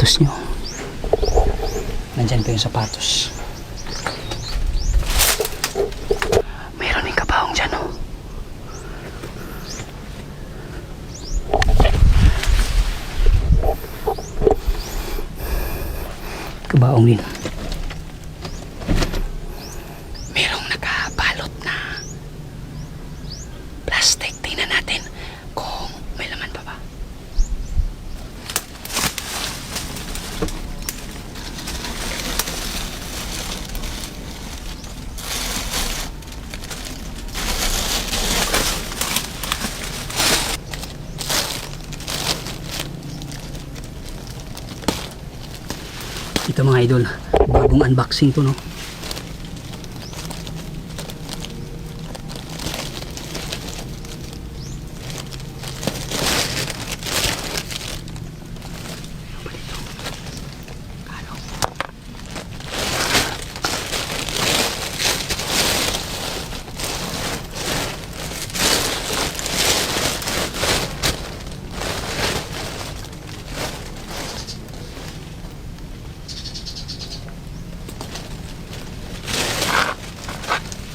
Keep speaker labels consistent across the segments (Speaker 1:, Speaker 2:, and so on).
Speaker 1: sapatos nyo. Nandyan pa yung sapatos. Meron yung kabaong dyan, oh. Kabaong din. Merong nakabalot na plastic. Tingnan natin kung may laman pa ba. Ito mga idol, bagong unboxing to, no?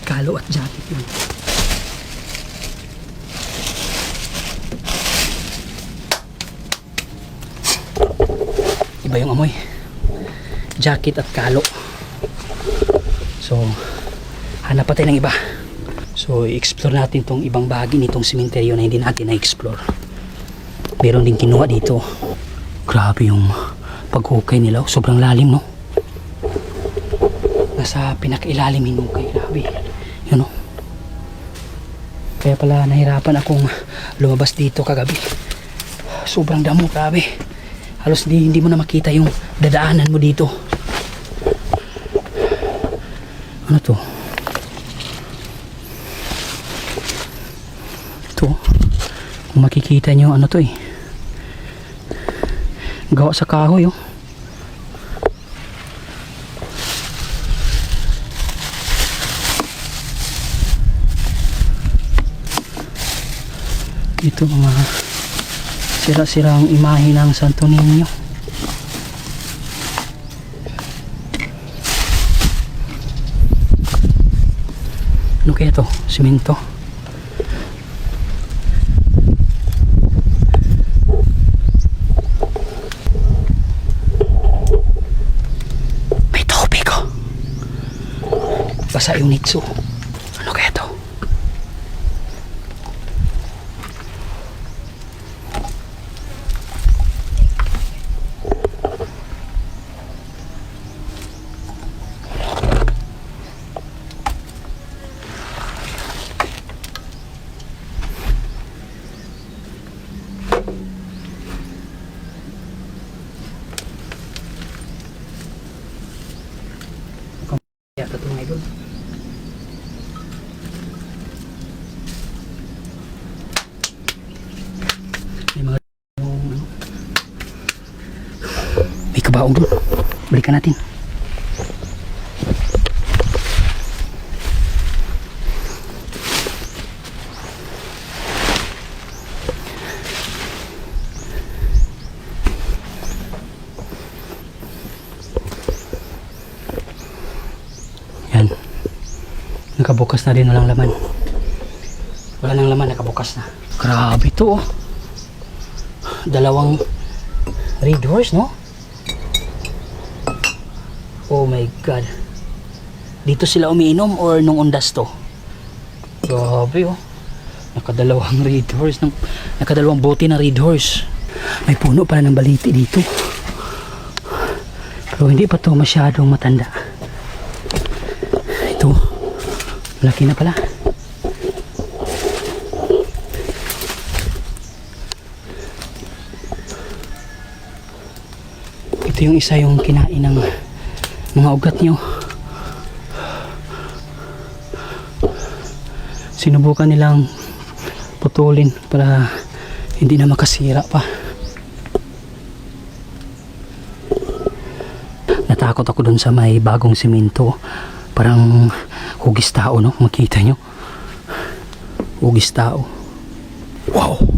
Speaker 1: Kalo at jacket yun. Iba yung amoy. Jacket at kalo. So, hanap pa tayo ng iba. So, i-explore natin tong ibang bahagi nitong sementeryo na hindi natin na-explore. Meron din kinuha dito. Grabe yung paghukay nila. Sobrang lalim, no? Nasa pinakailalim hinukay. Grabe. Yun, no? Kaya pala nahirapan akong lumabas dito kagabi. Sobrang damo, grabe. Halos hindi mo na makita yung dadaanan mo dito. Ano to? Ito. Kung makikita nyo, ano to, eh. Gawa sa kahoy, oh. Ito mga sira-sirang imahe ng Santo Niño. Ano kaya to? Simento? May tubig, oh. Basa yung nitso. Ano kaya to? Yata ito mga idol. May mga ano. May kabaong doon. Balikan natin. Yan. Nakabukas na rin, walang laman. Wala nang laman, nakabukas na. Grabe to, oh. Dalawang red horse, no? Oh my god. Dito sila umiinom or nung undas to? Grabe, oh. Nakadalawang red horse, nakadalawang bote na red horse. May puno pala ng baliti dito. Pero hindi pa to masyadong matanda. Ito, malaki na pala. Ito yung isa yung kinain ng mga ugat nyo. Sinubukan nilang putulin para hindi na makasira pa. Natakot ako dun sa may bagong simento. Parang hugis tao, no? Makita nyo, hugis tao. Wow.